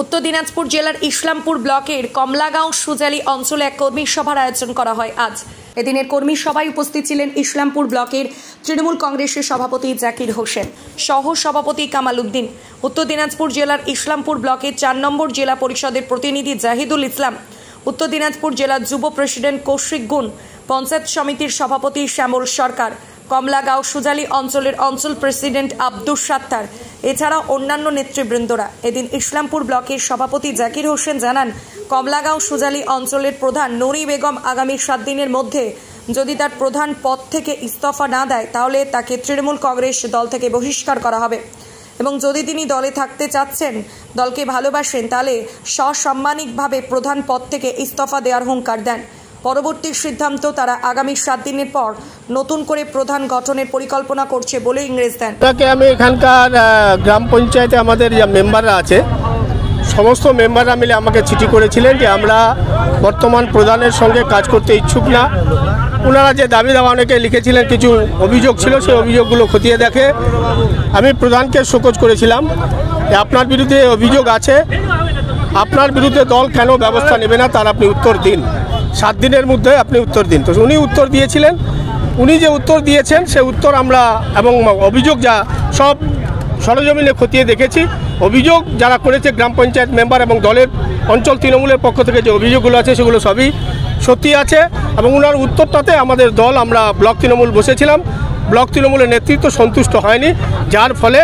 উত্তর দিনাজপুর জেলার ইসলামপুর ব্লকের কমলাগাঁও সুজালি অঞ্চলে এক কর্মী সভার আয়োজন করা হয় আজ। এদিনের কর্মী সভায় উপস্থিত ছিলেন ইসলামপুর ব্লকের তৃণমূল কংগ্রেসের সভাপতি জাকির হোসেন, সহ সভাপতি কামাল উদ্দিন, উত্তর দিনাজপুর জেলার ইসলামপুর ব্লকের 4 নম্বর জেলা পরিষদের প্রতিনিধি জাহিদুল ইসলাম, উত্তর দিনাজপুর জেলার যুব প্রেসিডেন্ট কৌশিক গুণ, পঞ্চায়েত সমিতির সভাপতি শ্যামল সরকার, কমলাগাঁও সুজালি অঞ্চলের অঞ্চল প্রেসিডেন্ট আব্দুস সাত্তার, এছাড়া অন্যান্য নেতৃবৃন্দরা। এদিন ইসলামপুর ব্লকের সভাপতি জাকির হোসেন জানান, কমলাগাঁও সুজালি অঞ্চলের প্রধান নুরি বেগম আগামী 7 দিনের মধ্যে যদি তার প্রধান পদ থেকে ইস্তফা না দেয় তাহলে তাকে তৃণমূল কংগ্রেস দল থেকে বহিষ্কার করা হবে এবং যদি তিনি দলে থাকতে চাচ্ছেন, দলকে ভালোবাসেন, তাহলে সসাম্মানিকভাবে প্রধান পদ থেকে ইস্তফা দেওয়ার হুঙ্কার দেন। পরবর্তী সিদ্ধান্ত তারা আগামী 7 দিনের পর নতুন করে প্রধান গঠনের পরিকল্পনা করছে বলে ইংরেজ দেন। আমি এখানকার গ্রাম পঞ্চায়েতে আমাদের যে মেম্বাররা আছে সমস্ত মেম্বাররা মিলে আমাকে চিঠি করেছিলেন যে আমরা বর্তমান প্রধানের সঙ্গে কাজ করতে ইচ্ছুক না। ওনারা যে দাবি দাওয়া অনেকে লিখেছিলেন, কিছু অভিযোগ ছিল, সেই অভিযোগগুলো খতিয়ে দেখে আমি প্রধানকে শোকজ করেছিলাম যে আপনার বিরুদ্ধে অভিযোগ আছে, আপনার বিরুদ্ধে দল কেন ব্যবস্থা নেবে না তার আপনি উত্তর দিন, 7 দিনের মধ্যে আপনি উত্তর দিন। তো উনি উত্তর দিয়েছিলেন। উনি যে উত্তর দিয়েছেন সে উত্তর আমরা এবং অভিযোগ যা সব সরজমিনে খতিয়ে দেখেছি। অভিযোগ যারা করেছে গ্রাম পঞ্চায়েত মেম্বার এবং দলের অঞ্চল তৃণমূলের পক্ষ থেকে যে অভিযোগগুলো আছে সেগুলো সবই সত্যি আছে এবং ওনার উত্তরটাতে আমাদের দল আমরা ব্লক তৃণমূল বসেছিলাম। ব্লক তৃণমূলের নেতৃত্ব সন্তুষ্ট হয়নি, যার ফলে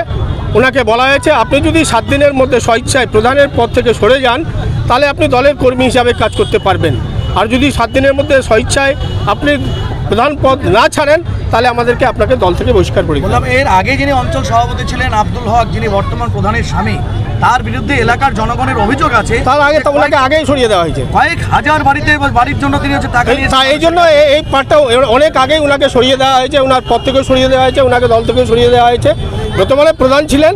ওনাকে বলা হয়েছে আপনি যদি 7 দিনের মধ্যে স্বেচ্ছায় প্রধানের পদ থেকে সরে যান তাহলে আপনি দলের কর্মী হিসাবে কাজ করতে পারবেন, আর যদি 7 দিনের মধ্যে স্বেচ্ছায় আপনি প্রধান পদ না ছাড়েন তাহলে আমাদেরকে আপনাকে দল থেকে বহিষ্কার করে দিতে হবে। এর আগে যিনি অঞ্চল সভাপতি ছিলেন আব্দুল হক, যিনি বর্তমান প্রধানের স্বামী, তার বিরুদ্ধে এলাকার জনগণের অভিযোগ আছে। তার আগে তো ওনাকে আগেই সরিয়ে দেওয়া হয়েছে, কয়েক হাজার বাড়ির জন্য তিনি হচ্ছে টাকা নিয়ে, এই জন্য এই পার্টটা অনেক আগেই ওনাকে সরিয়ে দেওয়া হয়েছে, ওনার পদ থেকেও সরিয়ে দেওয়া হয়েছে, ওনাকে দল থেকেও সরিয়ে দেওয়া হয়েছে। বর্তমানে প্রধান ছিলেন,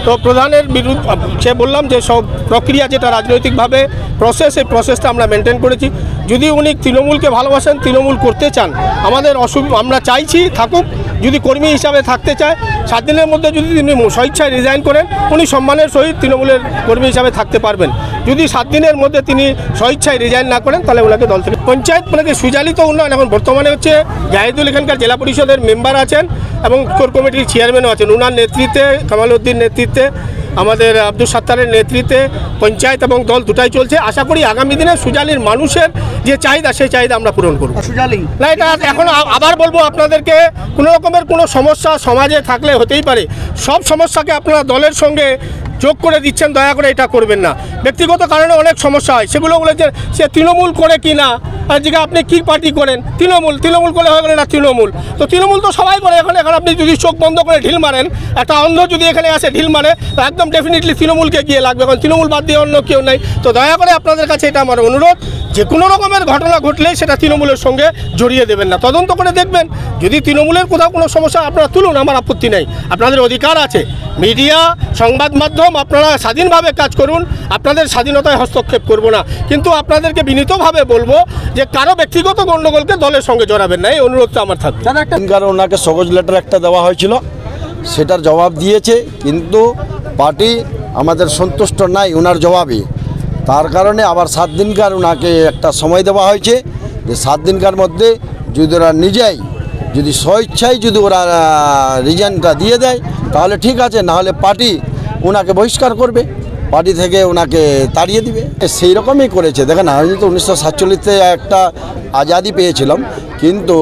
তো প্রধানের বিরুদ্ধে সে বললাম যে সব প্রক্রিয়া যেটা রাজনৈতিকভাবে প্রসেস, এই প্রসেসটা আমরা মেনটেন করেছি। যদি উনি তৃণমূলকে ভালোবাসেন, তৃণমূল করতে চান, আমাদের আমরা চাইছি থাকুক। যদি কর্মী হিসাবে থাকতে চায় 7 দিনের মধ্যে যদি তিনি স্বেচ্ছায় রিজাইন করেন উনি সম্মানের সহিত তৃণমূলের কর্মী হিসাবে থাকতে পারবেন। যদি 7 দিনের মধ্যে তিনি স্বেচ্ছায় রিজাইন না করেন তাহলে ওনাকে দল থেকে পঞ্চায়েত মানে সুজালি তো উন্নয়ন এখন বর্তমানে হচ্ছে জাহিদুল এখানকার জেলা পরিষদের মেম্বার আছেন এবং কোর কমিটির চেয়ারম্যানও আছেন। ওনার নেতৃত্বে, কামাল উদ্দিন নেতৃত্বে, আমাদের আব্দুস সাত্তারের নেতৃত্বে পঞ্চায়েত এবং দল দুটাই চলছে। আশা করি আগামী দিনে সুজালির মানুষের যে চাহিদা সেই চাহিদা আমরা পূরণ করব। সুজালি না, এটা এখন আবার বলবো আপনাদেরকে, কোনো রকমের কোনো সমস্যা সমাজে থাকলে হতেই পারে, সব সমস্যাকে আপনারা দলের সঙ্গে যোগ করে দিচ্ছেন, দয়া করে এটা করবেন না। ব্যক্তিগত কারণে অনেক সমস্যা হয়, সেগুলো বলেছে সে তৃণমূল করে কি না, আর জিজ্ঞাসা আপনি কী পার্টি করেন, তৃণমূল করে হয়ে গেলে না তৃণমূল, তো তৃণমূল তো সবাই করে। এখন আপনি যদি চোখ বন্ধ করে ঢিল মারেন, একটা অন্ধ যদি এখানে আসে ঢিল মারে, তো একদম ডেফিনেটলি তৃণমূলকে গিয়ে লাগবে, কারণ তৃণমূল বাদ দিয়ে অন্য কেউ নেই। তো দয়া করে আপনাদের কাছে এটা আমার অনুরোধ, যে কোনো রকমের ঘটনা ঘটলে সেটা তৃণমূলের সঙ্গে জড়িয়ে দেবেন না, তদন্ত করে দেখবেন। যদি তৃণমূলের কোথাও কোনো সমস্যা আপনারা তুলুন, আমার আপত্তি নেই, আপনাদের অধিকার আছে। মিডিয়া, সংবাদ মাধ্যম, আপনারা স্বাধীনভাবে কাজ করুন, আপনাদের স্বাধীনতায় হস্তক্ষেপ করব না, কিন্তু আপনাদেরকে বিনীতভাবে বলবো যে কারো ব্যক্তিগত গণ্ডগোলকে দলের সঙ্গে জড়াবেন না, এই অনুরোধটা আমার থাকবে। ওনাকে সগজ লেটার একটা দেওয়া হয়েছিল, সেটার জবাব দিয়েছে, কিন্তু পার্টি আমাদের সন্তুষ্ট নাই ওনার জবাবে। তার কারণে আবার 7 দিনকার ওনাকে একটা সময় দেওয়া হয়েছে যে 7 দিনকার মধ্যে যদি ওরা নিজেই যদি স্বেচ্ছায় যদি ওরা রিজাইনটা দিয়ে দেয় তাহলে ঠিক আছে, নাহলে পার্টি ওনাকে বহিষ্কার করবে, পার্টি থেকে ওনাকে তাড়িয়ে দিবে। সেই রকমই করেছে। দেখেন, আমি তো 1947-তে একটা আজাদি পেয়েছিলাম, কিন্তু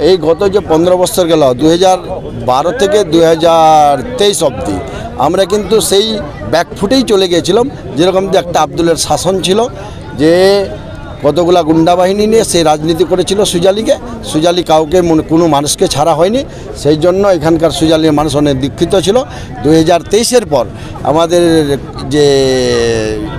এই গত যে 15 বছর গেল 2012 থেকে 2023 অবধি আমরা কিন্তু সেই ব্যাকফুটেই চলে গিয়েছিলাম। যেরকম যে একটা আব্দুলের শাসন ছিল, যে কতগুলা গুন্ডা বাহিনী নিয়ে সেই রাজনীতি করেছিল সুজালি কাউকে কোনো মানুষকে ছাড়া হয়নি। সেই জন্য এখানকার সুজালির মানুষ অনেক দীক্ষিত ছিল। 2023-এর পর আমাদের যে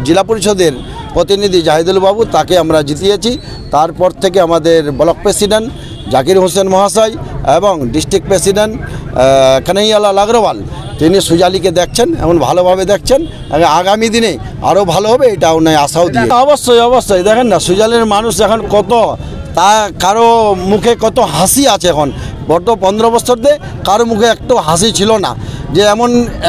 জেলা পরিষদের প্রতিনিধি জাহিদুল বাবু, তাকে আমরা জিতিয়েছি। তারপর থেকে আমাদের ব্লক প্রেসিডেন্ট জাকির হোসেন মহাশয় এবং ডিস্ট্রিক্ট প্রেসিডেন্ট কানাইয়ালাল আগরওয়াল, তিনি সুজালিকে দেখছেন, এমন ভালোভাবে দেখছেন, আগামী দিনে আরও ভালো হবে এটা ওনায় আশাও দিয়ে। অবশ্যই দেখেন না, সুজালির মানুষ এখন কত, তা কারো মুখে কত হাসি আছে এখন। গত 15 বছর ধরে কারো মুখে একটু হাসি ছিল না, যে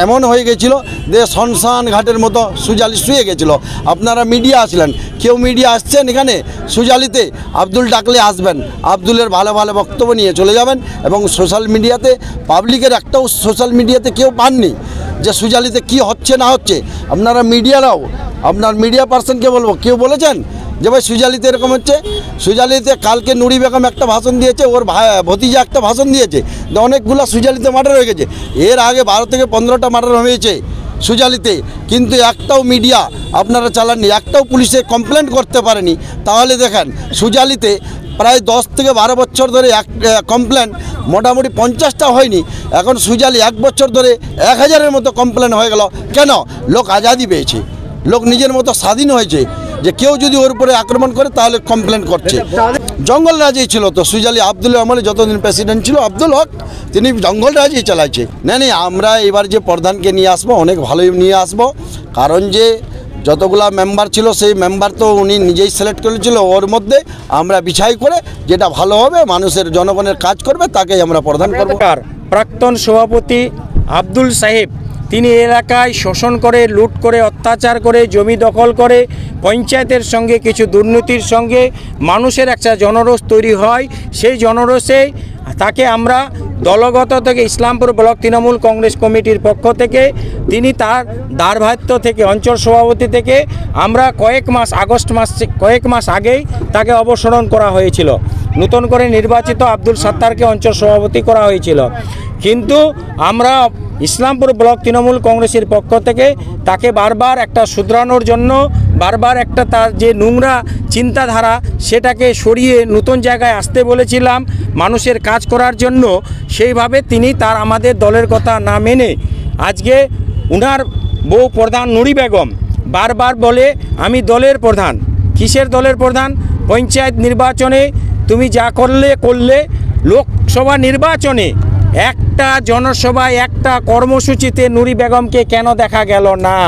এমন হয়ে গেছিলো যে শ্মশান ঘাটের মতো সুজালি শুয়ে গেছিলো। আপনারা মিডিয়া আসলেন, কেউ মিডিয়া আসছেন এখানে সুজালিতে? আব্দুল ডাকলে আসবেন, আব্দুলের ভালো ভালো বক্তব্য নিয়ে চলে যাবেন। এবং সোশ্যাল মিডিয়াতে পাবলিকের একটাও সোশ্যাল মিডিয়াতে কেউ পাননি যে সুজালিতে কি হচ্ছে না হচ্ছে। আপনারা মিডিয়ারাও, আপনার মিডিয়া পার্সনকে বলবো, কেউ বলেছেন যে ভাই সুজালিতে এরকম হচ্ছে? সুজালিতে কালকে নুরি বেগম একটা ভাষণ দিয়েছে, ওর ভতিজা একটা ভাষণ দিয়েছে, অনেকগুলো সুজালিতে মার্ডার হয়ে গেছে। এর আগে 12 থেকে 15টা মার্ডার হয়েছে সুজালিতে, কিন্তু একটাও মিডিয়া আপনারা চালাননি, একটাও পুলিশে কমপ্লেন করতে পারেনি। তাহলে দেখেন সুজালিতে প্রায় 10 থেকে 12 বছর ধরে এক কমপ্লেন মোটামুটি 50টা হয়নি, এখন সুজালি 1 বছর ধরে 1000-এর মতো কমপ্লেন হয়ে গেল। কেন? লোক আজাদি পেয়েছে, লোক নিজের মতো স্বাধীন হয়েছে, যে কেউ যদি ওর উপরে আক্রমণ করে তাহলে কমপ্লেন করছে। জঙ্গল রাজই ছিল তো সুজালি, আব্দুল আমলে যতদিন প্রেসিডেন্ট ছিল আব্দুল হক, তিনি জঙ্গল রাজই চালাইছে। না আমরা এবার যে প্রধানকে নিয়ে আসবো অনেক ভালোই নিয়ে আসবো, কারণ যে যতগুলা মেম্বার ছিল সেই মেম্বার তো উনি নিজেই সিলেক্ট করেছিল, ওর মধ্যে আমরা বিছাই করে যেটা ভালো হবে মানুষের জনগণের কাজ করবে তাকেই আমরা প্রধান করব। প্রাক্তন সভাপতি আব্দুল সাহেব তিনি এলাকায় শোষণ করে, লুট করে, অত্যাচার করে, জমি দখল করে, পঞ্চায়েতের সঙ্গে কিছু দুর্নীতির সঙ্গে মানুষের একটা জনরোষ তৈরি হয়। সেই জনরোষে তাকে আমরা দলগত থেকে ইসলামপুর ব্লক তৃণমূল কংগ্রেস কমিটির পক্ষ থেকে তিনি তার দায়ভার থেকে অঞ্চল সভাপতি থেকে আমরা কয়েক মাস আগেই তাকে অপসারণ করা হয়েছিল। নতুন করে নির্বাচিত আব্দুল সাত্তারকে অঞ্চল সভাপতি করা হয়েছিল, কিন্তু আমরা ইসলামপুর ব্লক তৃণমূল কংগ্রেসের পক্ষ থেকে তাকে বারবার একটা শুধরানোর জন্য, বারবার একটা তার যে নোংরা চিন্তাধারা সেটাকে সরিয়ে নতুন জায়গায় আসতে বলেছিলাম মানুষের কাজ করার জন্য। সেইভাবে তিনি তার আমাদের দলের কথা না মেনে আজকে উনার বউ প্রধান নুরি বেগম বারবার বলে আমি দলের প্রধান। কিসের দলের প্রধান? পঞ্চায়েত নির্বাচনে তুমি যা করলে লোকসভা নির্বাচনে একটা জনসভায় একটা কর্মসূচিতে নুরি বেগমকে কেন দেখা গেল না?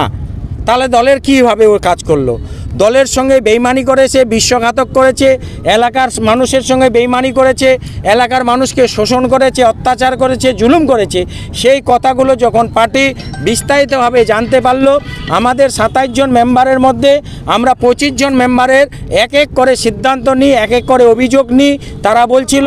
তাহলে দলের কীভাবে ও কাজ করলো? দলের সঙ্গে বেইমানি করেছে, বিশ্বঘাতক করেছে, এলাকার মানুষের সঙ্গে বেইমানি করেছে, এলাকার মানুষকে শোষণ করেছে, অত্যাচার করেছে, জুলুম করেছে। সেই কথাগুলো যখন পার্টি বিস্তারিতভাবে জানতে পারলো, আমাদের 27 জন মেম্বারের মধ্যে আমরা 25 জন মেম্বারের এক এক করে সিদ্ধান্ত নিই, এক এক করে অভিযোগ নিই। তারা বলছিল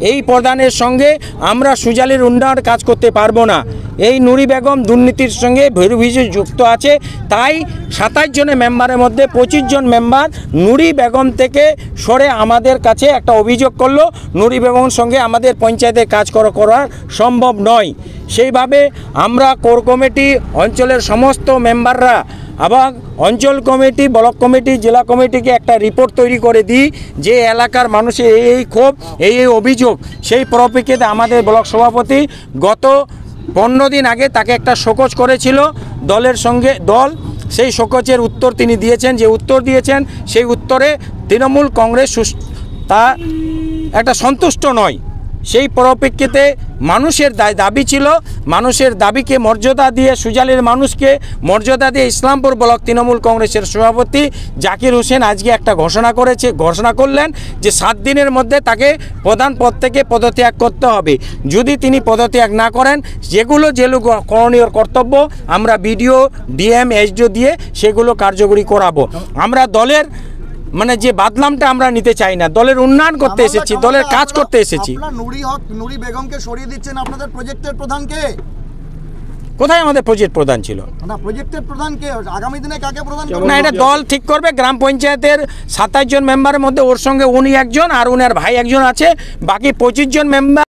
এই প্রধানের সঙ্গে আমরা সুজালির উন্নয়নের কাজ করতে পারবো না, এই নুরি বেগম দুর্নীতির সঙ্গে ভেরুভিজে যুক্ত আছে। তাই 27 জনের মেম্বারের মধ্যে 25 জন মেম্বার নুরি বেগম থেকে সরে আমাদের কাছে একটা অভিযোগ করলো, নুরি বেগমের সঙ্গে আমাদের পঞ্চায়েতে কাজ করা সম্ভব নয়। সেইভাবে আমরা কোর কমিটি, অঞ্চলের সমস্ত মেম্বাররা এবং অঞ্চল কমিটি, ব্লক কমিটি, জেলা কমিটিকে একটা রিপোর্ট তৈরি করে দিই যে এলাকার মানুষের এই ক্ষোভ, এই অভিযোগ। সেই পরিপ্রেক্ষিতে আমাদের ব্লক সভাপতি গত 15 দিন আগে তাকে একটা শোকজ করেছিল দলের সঙ্গে দল। সেই শোকজের উত্তর তিনি দিয়েছেন, যে উত্তর দিয়েছেন সেই উত্তরে তৃণমূল কংগ্রেস তা একটা সন্তুষ্ট নয়। সেই পরিপ্রেক্ষিতে মানুষের দাবি ছিল, মানুষের দাবিকে মর্যাদা দিয়ে, সুজালির মানুষকে মর্যাদা দিয়ে ইসলামপুর ব্লক তৃণমূল কংগ্রেসের সভাপতি জাকির হোসেন আজকে একটা ঘোষণা করলেন যে 7 দিনের মধ্যে তাকে প্রধান পদ থেকে পদত্যাগ করতে হবে। যদি তিনি পদত্যাগ না করেন, যেগুলো করণীয় কর্তব্য আমরা বিডিও, ডিএম, এসডিও দিয়ে সেগুলো কার্যকরী করাবো। আমরা দলের যে বাদলামটা আমরা নিতে চাই না, দলের উন্নয়ন করতে এসেছি, দলের কাজ করতে এসেছি। নুরি বেগমকে সরিয়ে দিচ্ছেন, আপনাদের প্রজেক্টের প্রধানকে কোথায়? আমাদের প্রজেক্ট প্রধান ছিল না, প্রজেক্টের প্রধানকে আগামী দিনে কাকে প্রধান করবে না, এটা দল ঠিক করবে। গ্রাম পঞ্চায়েতের 27 জন মেম্বারের মধ্যে ওর সঙ্গে উনি একজন আর উনার ভাই একজন আছে, বাকি 25 জন মেম্বার